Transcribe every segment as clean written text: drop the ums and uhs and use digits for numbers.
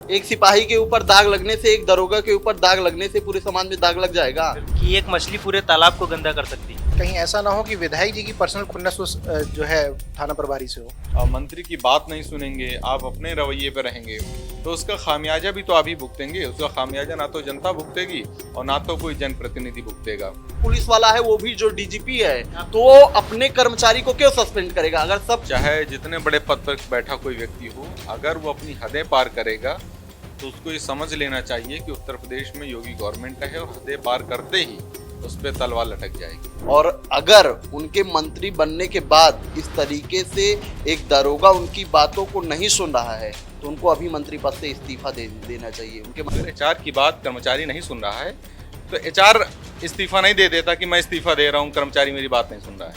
एक सिपाही के ऊपर दाग लगने से, एक दरोगा के ऊपर दाग लगने से पूरे समाज में दाग लग जाएगा कि एक मछली पूरे तालाब को गंदा कर सकती है। कहीं ऐसा ना हो कि विधायक जी की पर्सनल खुन्नस उस जो है थाना प्रभारी से हो। मंत्री की बात नहीं सुनेंगे, आप अपने रवैये पे रहेंगे तो उसका खामियाजा भी तो आप ही भुगतेंगे। उसका खामियाजा ना तो जनता भुगतेगी और ना तो कोई जनप्रतिनिधि भुगतेगा। पुलिस वाला है वो भी जो डीजीपी है, तो वो अपने कर्मचारी को क्यों सस्पेंड करेगा? अगर सब चाहे जितने बड़े पद पर बैठा कोई व्यक्ति हो, अगर वो अपनी हदें पार करेगा तो उसको ये समझ लेना चाहिए कि उत्तर प्रदेश में योगी गवर्नमेंट है और हदें पार करते ही उस पर तलवार लटक जाएगी। और अगर उनके मंत्री बनने के बाद इस तरीके से एक दरोगा उनकी बातों को नहीं सुन रहा है तो उनको अभी मंत्री पद से इस्तीफा देना चाहिए। अगर एचआर की बात कर्मचारी नहीं सुन रहा है तो एचआर इस्तीफा नहीं दे देता कि मैं इस्तीफा दे रहा हूँ, कर्मचारी मेरी बात नहीं सुन रहा है।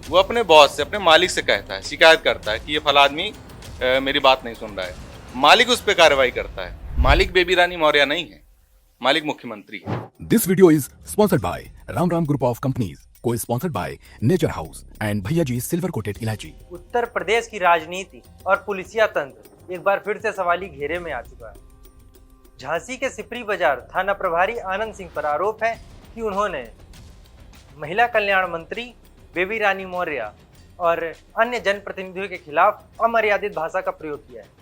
वो अपने बॉस से, अपने मालिक से कहता है, शिकायत करता है कि ये फला आदमी मेरी बात नहीं सुन रहा है। मालिक उस पर कार्रवाई करता है। मालिक बेबी रानी मौर्य नहीं है, मालिक मुख्यमंत्री है। This video is sponsored by Ram Ram Group of Companies, co-sponsored by Nature House and Bhaiya Ji Silver Coated Ilachi। Uttar Pradesh की राजनीति और पुलिसिया तंत्र एक बार फिर से सवाली घेरे में आ चुका है। झांसी के सिपरी बाजार थाना प्रभारी आनंद सिंह पर आरोप है कि उन्होंने महिला कल्याण मंत्री बेबी रानी मौर्य और अन्य जनप्रतिनिधियों के खिलाफ अमर्यादित भाषा का प्रयोग किया है।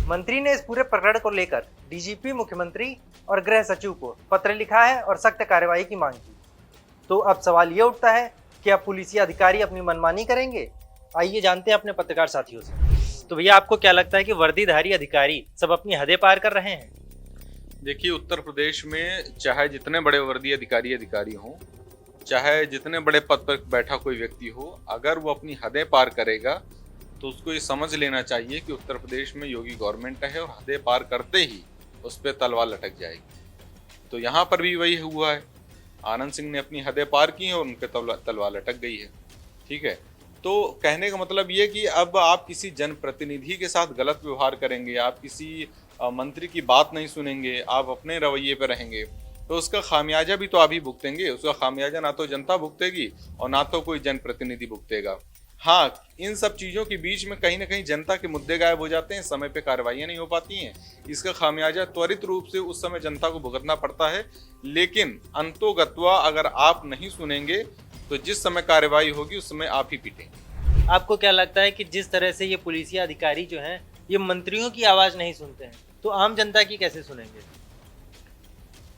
मंत्री ने इस पूरे प्रकरण को लेकर डीजीपी, मुख्यमंत्री और गृह सचिव को पत्र लिखा है और सख्त कार्रवाई की मांग की। तो अब सवाल ये उठता है कि अब पुलिस अधिकारी अपनी मनमानी करेंगे? आइए जानते हैं अपने पत्रकार साथियों से। तो भैया, आपको क्या लगता है कि वर्दीधारी अधिकारी सब अपनी हदें पार कर रहे हैं? देखिए, उत्तर प्रदेश में चाहे जितने बड़े वर्दी अधिकारी हों, चाहे जितने बड़े पद पर बैठा कोई व्यक्ति हो, अगर वो अपनी हदें पार करेगा तो उसको ये समझ लेना चाहिए कि उत्तर प्रदेश में योगी गवर्नमेंट है और हदें पार करते ही उस पर तलवार लटक जाएगी। तो यहाँ पर भी वही हुआ है। आनंद सिंह ने अपनी हदें पार की हैं और उन पर तलवार लटक गई है। ठीक है, तो कहने का मतलब ये कि अब आप किसी जनप्रतिनिधि के साथ गलत व्यवहार करेंगे, आप किसी मंत्री की बात नहीं सुनेंगे, आप अपने रवैये पर रहेंगे तो उसका खामियाजा भी तो आप ही भुगतेंगे। उसका खामियाजा ना तो जनता भुगतेगी और ना तो कोई जनप्रतिनिधि भुगतेगा। हाँ, इन सब चीज़ों के बीच में कहीं ना कहीं जनता के मुद्दे गायब हो जाते हैं, समय पे कार्रवाइयाँ नहीं हो पाती हैं। इसका खामियाजा त्वरित रूप से उस समय जनता को भुगतना पड़ता है। लेकिन अंतोगत्वा अगर आप नहीं सुनेंगे तो जिस समय कार्रवाई होगी उस समय आप ही पीटेंगे। आपको क्या लगता है कि जिस तरह से ये पुलिसिया अधिकारी जो हैं ये मंत्रियों की आवाज़ नहीं सुनते हैं तो आम जनता की कैसे सुनेंगे?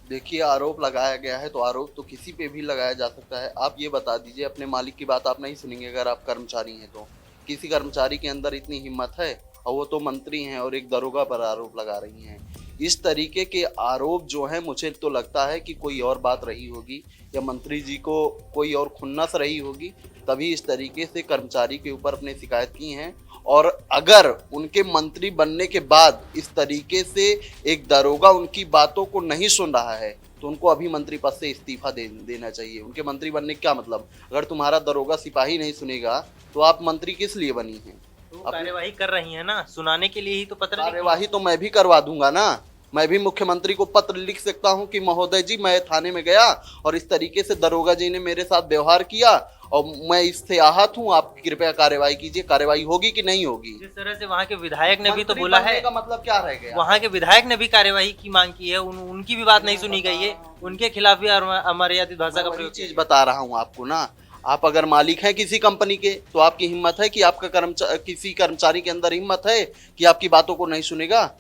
देखिए, आरोप लगाया गया है तो आरोप तो किसी पे भी लगाया जा सकता है। आप ये बता दीजिए, अपने मालिक की बात आप नहीं सुनेंगे अगर आप कर्मचारी हैं तो? किसी कर्मचारी के अंदर इतनी हिम्मत है? और वो तो मंत्री हैं और एक दरोगा पर आरोप लगा रही हैं। इस तरीके के आरोप जो हैं, मुझे तो लगता है कि कोई और बात रही होगी या मंत्री जी को कोई और खुन्नस रही होगी, तभी इस तरीके से कर्मचारी के ऊपर अपने शिकायत की हैं। और अगर उनके मंत्री बनने के बाद इस तरीके से एक दरोगा उनकी बातों को नहीं सुन रहा है तो उनको अभी मंत्री पद से इस्तीफा देना चाहिए। उनके मंत्री बनने का क्या मतलब? अगर तुम्हारा दरोगा सिपाही नहीं सुनेगा तो आप मंत्री किस लिए बनी हैं? तो कार्यवाही कर रही है ना, सुनाने के लिए ही तो पत्र। कार्यवाही तो मैं भी करवा दूंगा ना। मैं भी मुख्यमंत्री को पत्र लिख सकता हूं कि महोदय जी, मैं थाने में गया और इस तरीके से दरोगा जी ने मेरे साथ व्यवहार किया और मैं इससे आहत हूं, आप कृपया कार्रवाई कीजिए। कार्रवाई होगी कि नहीं होगी? जिस तरह से वहाँ के विधायक ने भी तो बोला है, का मतलब क्या रह गया? वहाँ के विधायक ने भी कार्यवाही की मांग की है, उनकी भी बात नहीं सुनी गई है, उनके खिलाफ भी अमर्यादित भाषा का प्रयोग। चीज बता रहा हूँ आपको ना, आप अगर मालिक हैं किसी कंपनी के तो आपकी हिम्मत है कि आपका किसी कर्मचारी के अंदर हिम्मत है कि आपकी बातों को नहीं सुनेगा?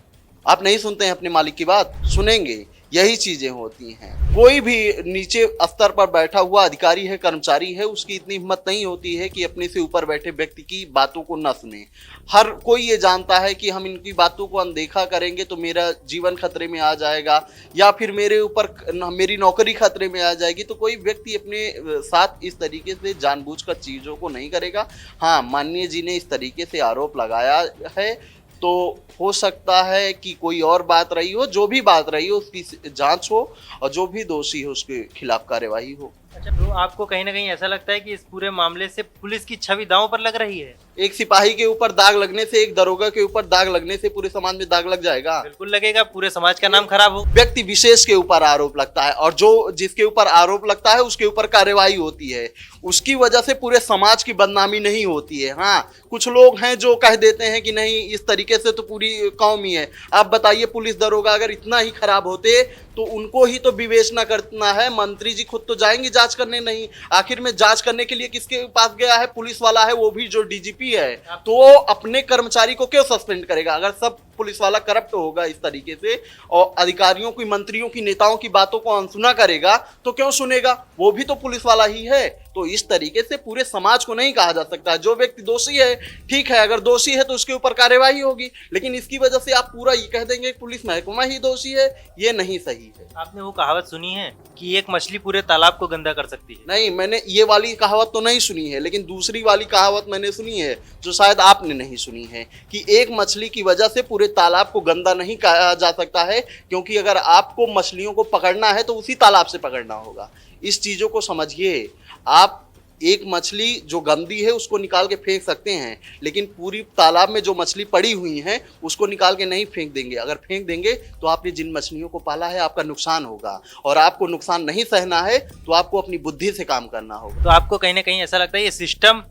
आप नहीं सुनते हैं अपने मालिक की बात, सुनेंगे। यही चीजें होती हैं। कोई भी नीचे स्तर पर बैठा हुआ अधिकारी है, कर्मचारी है, उसकी इतनी हिम्मत नहीं होती है कि अपने से ऊपर बैठे व्यक्ति की बातों को न सुने। हर कोई ये जानता है कि हम इनकी बातों को अनदेखा करेंगे तो मेरा जीवन खतरे में आ जाएगा या फिर मेरे ऊपर मेरी नौकरी खतरे में आ जाएगी। तो कोई व्यक्ति अपने साथ इस तरीके से जानबूझकर चीज़ों को नहीं करेगा। हाँ, माननीय जी ने इस तरीके से आरोप लगाया है तो हो सकता है कि कोई और बात रही हो। जो भी बात रही हो उसकी जांच हो और जो भी दोषी हो उसके खिलाफ कार्यवाही हो। अच्छा, तो आपको कहीं ना कहीं ऐसा लगता है कि इस पूरे मामले से पुलिस की छवि दांव पर लग रही है? एक सिपाही के ऊपर दाग लगने से, एक दरोगा के ऊपर दाग लगने से पूरे समाज में दाग लग जाएगा? बिल्कुल लगेगा, पूरे समाज का नाम खराब हो। व्यक्ति विशेष के ऊपर आरोप लगता है और जो जिसके ऊपर आरोप लगता है उसके ऊपर कार्यवाही होती है। उसकी वजह से पूरे समाज की बदनामी नहीं होती है। हाँ, कुछ लोग हैं जो कह देते हैं कि नहीं इस तरीके से तो पूरी कौम ही है। आप बताइए, पुलिस दरोगा अगर इतना ही खराब होते तो उनको ही तो विवेचना करना है, मंत्री जी खुद तो जाएंगे जांच करने नहीं। आखिर में जांच करने के लिए किसके पास गया है? पुलिस वाला है, वो भी जो डीजीपी है। तो वो अपने कर्मचारी को क्यों सस्पेंड करेगा? अगर सब पुलिस वाला करप्ट होगा इस तरीके से और अधिकारियों की, मंत्रियों की, नेताओं की बातों को अनसुना करेगा तो क्यों सुनेगा? वो भी तो पुलिस वाला ही है। तो इस तरीके से पूरे समाज को नहीं कहा जा सकता। जो व्यक्ति दोषी है, ठीक है, अगर दोषी है तो उसके ऊपर कार्यवाही होगी, लेकिन इसकी वजह से आप पूरा ये कह देंगे पुलिस महकमा ही दोषी है, ये नहीं सही है। आपने वो कहावत सुनी है कि एक मछली पूरे तालाब को गंदा कर सकती है? नहीं, मैंने ये वाली कहावत तो नहीं सुनी है, लेकिन दूसरी वाली कहावत मैंने सुनी है जो शायद आपने नहीं सुनी है, कि एक मछली की वजह से पूरे तालाब को गंदा नहीं कहा जा सकता है, क्योंकि अगर आपको मछलियों को पकड़ना है तो उसी तालाब से पकड़ना होगा। इस चीज़ों को समझिए। आप एक मछली जो गंदी है उसको निकाल के फेंक सकते हैं, लेकिन पूरी तालाब में जो मछली पड़ी हुई हैं उसको निकाल के नहीं फेंक देंगे। अगर फेंक देंगे तो आपने जिन मछलियों को पाला है आपका नुकसान होगा, और आपको नुकसान नहीं सहना है तो आपको अपनी बुद्धि से काम करना होगा। तो आपको कहीं ना कहीं ऐसा लगता है ये सिस्टम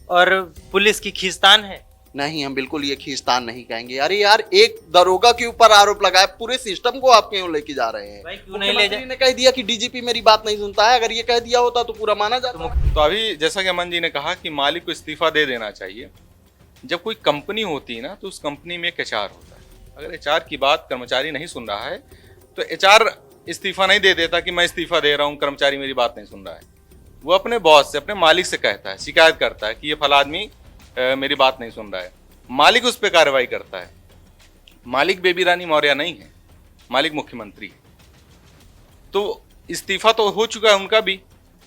और पुलिस की खींचतान है? नहीं, हम बिल्कुल ये खींचतान नहीं कहेंगे। अरे यार, एक दरोगा के ऊपर आरोप लगाया, पूरे सिस्टम को आप क्यों लेके जा रहे हैं? भाई क्यों नहीं ले मुख्यमंत्री ने कह दिया कि डीजीपी मेरी बात नहीं सुनता है, अगर ये कह दिया होता तो पूरा माना जाता। तो अभी जैसा कि अमन जी ने कहा कि मालिक को इस्तीफा दे देना चाहिए। जब कोई कंपनी होती है ना तो उस कंपनी में एक एचआर होता है। अगर एचआर की बात कर्मचारी नहीं सुन रहा है तो एचआर इस्तीफा नहीं दे देता कि मैं इस्तीफा दे रहा हूँ, कर्मचारी मेरी बात नहीं सुन रहा है। वो अपने बॉस से, अपने मालिक से कहता है, शिकायत करता है कि ये फला आदमी मेरी बात नहीं सुन रहा है। मालिक उस पर कार्रवाई करता है। मालिक बेबी रानी मौर्य नहीं है, मालिक मुख्यमंत्री है। तो इस्तीफा तो हो चुका है उनका भी।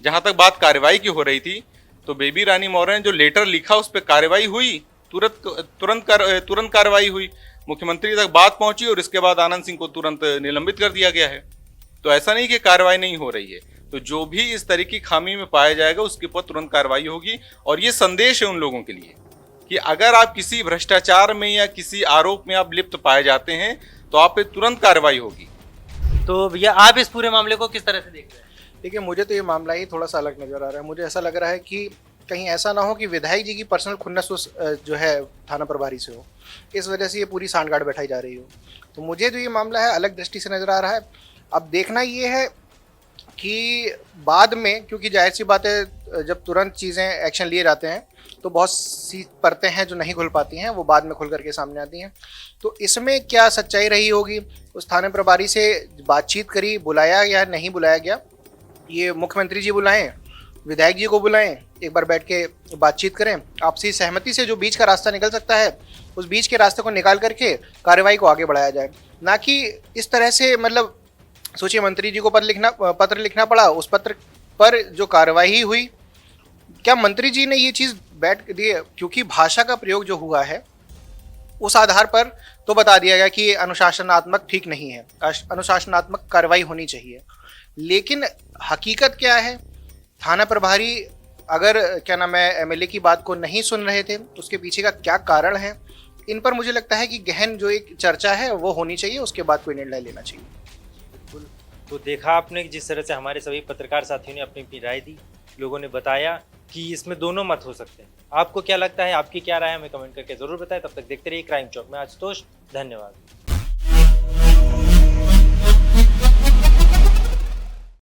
जहां तक बात कार्रवाई की हो रही थी तो बेबी रानी मौर्य ने जो लेटर लिखा उस पर कार्रवाई हुई, तुरंत कार्रवाई हुई, मुख्यमंत्री तक बात पहुंची और इसके बाद आनंद सिंह को तुरंत निलंबित कर दिया गया है। तो ऐसा नहीं कि कार्रवाई नहीं हो रही है। तो जो भी इस तरह की खामी में पाया जाएगा उसके ऊपर तुरंत कार्रवाई होगी। और ये संदेश है उन लोगों के लिए कि अगर आप किसी भ्रष्टाचार में या किसी आरोप में आप लिप्त पाए जाते हैं तो आप पे तुरंत कार्रवाई होगी। तो भैया आप इस पूरे मामले को किस तरह से देख रहे हैं? देखिए, मुझे तो ये मामला ही थोड़ा सा अलग नज़र आ रहा है। मुझे ऐसा लग रहा है कि कहीं ऐसा ना हो कि विधायक जी की पर्सनल खुन्नस उस जो है थाना प्रभारी से हो, इस वजह से ये पूरी सांठगांठ बैठाई जा रही हो। तो मुझे जो ये मामला है अलग दृष्टि से नज़र आ रहा है। अब देखना ये है कि बाद में, क्योंकि जाहिर सी बात है जब तुरंत चीज़ें एक्शन लिए जाते हैं तो बहुत सी परतें हैं जो नहीं खुल पाती हैं, वो बाद में खुल करके सामने आती हैं। तो इसमें क्या सच्चाई रही होगी, उस थाने प्रभारी से बातचीत करी, बुलाया या नहीं बुलाया गया, ये मुख्यमंत्री जी बुलाएं, विधायक जी को बुलाएं, एक बार बैठ के बातचीत करें, आपसी सहमति से जो बीच का रास्ता निकल सकता है उस बीच के रास्ते को निकाल करके कार्रवाई को आगे बढ़ाया जाए। ना कि इस तरह से, मतलब सोचिए मंत्री जी को पत्र लिखना पड़ा, उस पत्र पर जो कार्रवाई हुई, क्या मंत्री जी ने ये चीज़ बैठ दिए, क्योंकि भाषा का प्रयोग जो हुआ है उस आधार पर तो बता दिया गया कि ये अनुशासनात्मक ठीक नहीं है, अनुशासनात्मक कार्रवाई होनी चाहिए। लेकिन हकीकत क्या है, थाना प्रभारी अगर क्या नाम है एमएलए की बात को नहीं सुन रहे थे, उसके पीछे का क्या कारण है, इन पर मुझे लगता है कि गहन जो एक चर्चा है वो होनी चाहिए, उसके बाद कोई निर्णय लेना चाहिए। तो देखा आपने कि जिस तरह से हमारे सभी पत्रकार साथियों ने अपनी अपनी राय दी, लोगों ने बताया कि इसमें दोनों मत हो सकते हैं। आपको क्या लगता है, आपकी क्या राय है, हमें कमेंट करके जरूर बताएं। तब तक देखते रहिए क्राइम चौक में आशुतोष। धन्यवाद।